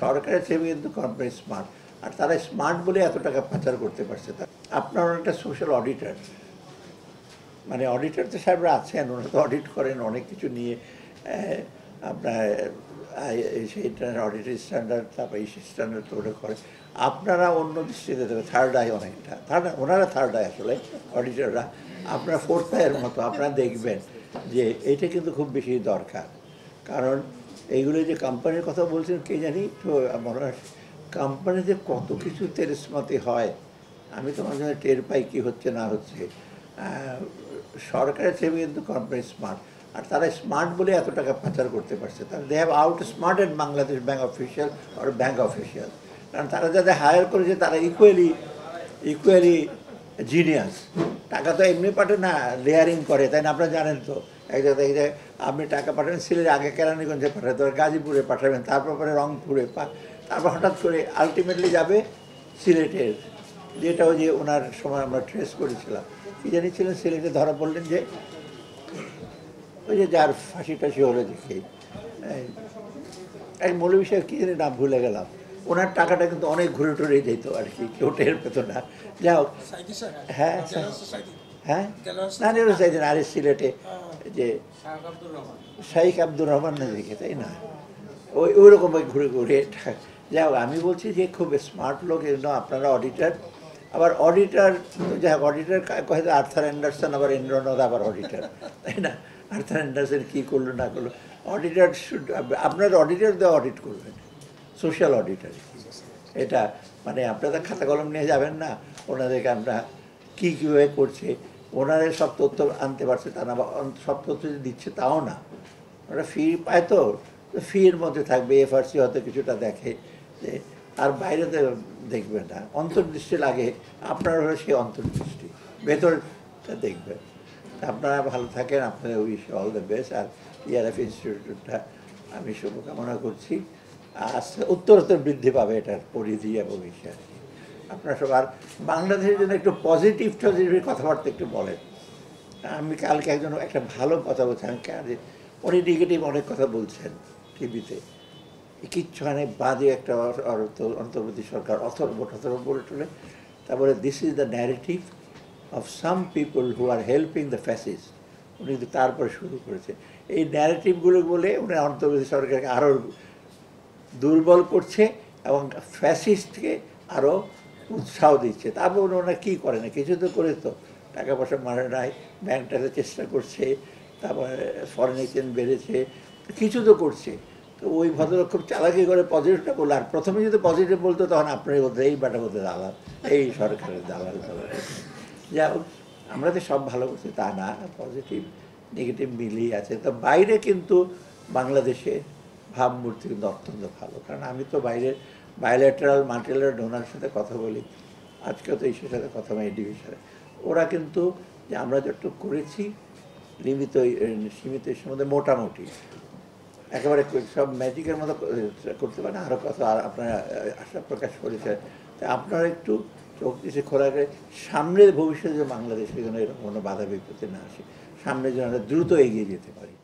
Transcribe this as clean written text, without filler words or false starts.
সরকারের চেয়ে কিন্তু কোম্পানি স্মার্ট, আর তারা স্মার্ট বলে এত টাকা পাচার করতে পারছে। আপনার একটা সোশ্যাল অডিটর, মানে অডিটর তো সাহেবরা আছেন, ওনারা তো অডিট করেন অনেক কিছু নিয়ে, আপনার সেইটা অডিটের স্ট্যান্ডার্ড, তারপর এই স্ট্যান্ডার্ড তো ওটা করে। আপনারা অন্য দৃষ্টিতে দেবে থার্ড আই, অনেকটা থার্ড, ওনারা থার্ড আই আসলে অডিটররা, আপনারা ফোর্থ আইয়ের মতো। আপনারা দেখবেন যে এইটা কিন্তু খুব বেশি দরকার, কারণ এইগুলো যে কোম্পানির কথা বলছেন কে জানি, তো মনে হয় কোম্পানিতে কত কিছু তেরেসমাতি হয়, আমি তো মাঝে মাঝে টের পাই কী হচ্ছে না হচ্ছে। সরকারের চেয়ে কিন্তু কোম্পানি স্মার্ট, আর তারা স্মার্ট বলে এত টাকা পাচার করতে পারছে। তারা they have outsmarted Bangladesh bank official আর ব্যাংক অফিসিয়াল, কারণ তারা যাদের হায়ার করেছে তারা ইকুয়ালি জিনিয়াস। টাকা তো এমনি পাঠে না, লেয়ারিং করে, তাই না? আপনারা জানেন তো, এক জায়গায় আপনি টাকা পাঠাবেন সিলেটে, আগে কেরানীগঞ্জে পাঠাতে হবে, গাজীপুরে পাঠাবেন, তারপর পরে রংপুরে, তারপর হঠাৎ করে আলটিমেটলি যাবে সিলেটের, যেটা ওই যে ওনার সময় আমরা ট্রেস করেছিলাম, কী জানিয়েছিলেন, সিলেটে ধরা পড়লেন যে ওই যে যার ফাঁসি টাসি হলো দেখে এক মৌলভী সাহেব কী জানি নাম ভুলে গেলাম, ওনার টাকাটা কিন্তু অনেক ঘুরে টুরে যেত আর কি, কেউ টের পেত না। যাই হোক, হ্যাঁ হ্যাঁ, না চাইতেন আরে সিলেটে যে শাইখ আব্দুর রহমান না দেখে, তাই না, ওই রকম ঘুরে ঘুরে। যাই হোক, আমি বলছি যে খুব স্মার্ট লোক এজন্য আপনারা অডিটার, আবার অডিটার, যাই হোক অডিটার হয়তো আর্থার অ্যান্ডারসন, আবার এনরনদ আবার অডিটার, তাই না? আর্থার অ্যান্ডারসন কী করলো না করলো, অডিটার শুড, আপনার অডিটার দিয়ে অডিট করবেন, সোশ্যাল অডিটার। এটা মানে আপনারা খাতা কলম নিয়ে যাবেন না, ওনাদেরকে আমরা কীভাবে করছে, ওনারা সব তথ্য আনতে পারছে তা না, বা সব তথ্য দিচ্ছে তাও না, ওরা ফি পায় তো ফির মধ্যে থাকবে, এফআরসি হয়তো কিছুটা দেখে যে, আর বাইরেতে দেখবে না, অন্তর্দৃষ্টি লাগে, আপনার হলো সেই অন্তর্দৃষ্টি, ভেতরটা দেখবেন। আপনারা ভালো থাকেন, আপনাদের উইশ অল দ্য বেস্ট। আর ইআরএফ ইনস্টিটিউটটা আমি শুভকামনা করছি, আস্তে উত্তরোত্তর বৃদ্ধি পাবে এটার পরিধি এবং ইসে। আপনারা সবার বাংলাদেশের জন্য একটু পজিটিভ কথাবার্তা একটু বলেন। আমি কালকে একজন একটা ভালো কথা বলছি, আমি কাজে উনি নেগেটিভ অনেক কথা বলছেন টিভিতে, কিচ্ছু মানে বাদে একটা অন্তর্বর্তী সরকার অথর্ব বলে টলে, তারপরে this is the narrative of some people who are helping the fascist, উনি কিন্তু তারপরে শুরু করেছে এই ন্যারেটিভগুলো বলে উনি অন্তর্বর্তী সরকারকে আরও দুর্বল করছে এবং ফ্যাসিস্টকে আরও উৎসাহ দিচ্ছে। তারপর ওনারা কী করে না, কিছু তো করে, তো টাকা পয়সা মারে নাই, ব্যাংকটাতে চেষ্টা করছে, তারপরে ফরেন এক্সচেঞ্জ বেড়েছে, কিছু তো করছে। তো ওই ভদ্রলোক খুব চালাকি করে পজিটিভটা বললো, আর প্রথমে যদি পজিটিভ বলতো তখন আপনারই বলতে এই বাটা বলতে দালাল, এই সরকারের দালাল। যা হোক, আমরা তো সব ভালো করছি তা না, পজিটিভ নেগেটিভ মিলিয়ে আছে। তো বাইরে কিন্তু বাংলাদেশে ভাবমূর্তি কিন্তু অত্যন্ত ভালো, কারণ আমি তো বাইরের বায়োলেটারাল মাল্টিলেটারাল ডোনারের সাথে কথা বলি, আজকে তো ইসের সাথে কথা বলি, এডিবির সাথে, ওরা কিন্তু যে আমরা যতটুকু করেছি সীমিত মধ্যে মোটামুটি একেবারে সব ম্যাজিকের মতো করতে পারে না, আরও কথা আপনারা আশা প্রকাশ করেছেন। তাই আপনারা একটু চোখ দিচ্ছে খোরাকে সামনের ভবিষ্যতে যে বাংলাদেশে যেন এরকম কোনো বাধা বিপত্তি না আসে, সামনে যেন দ্রুত এগিয়ে যেতে পারি।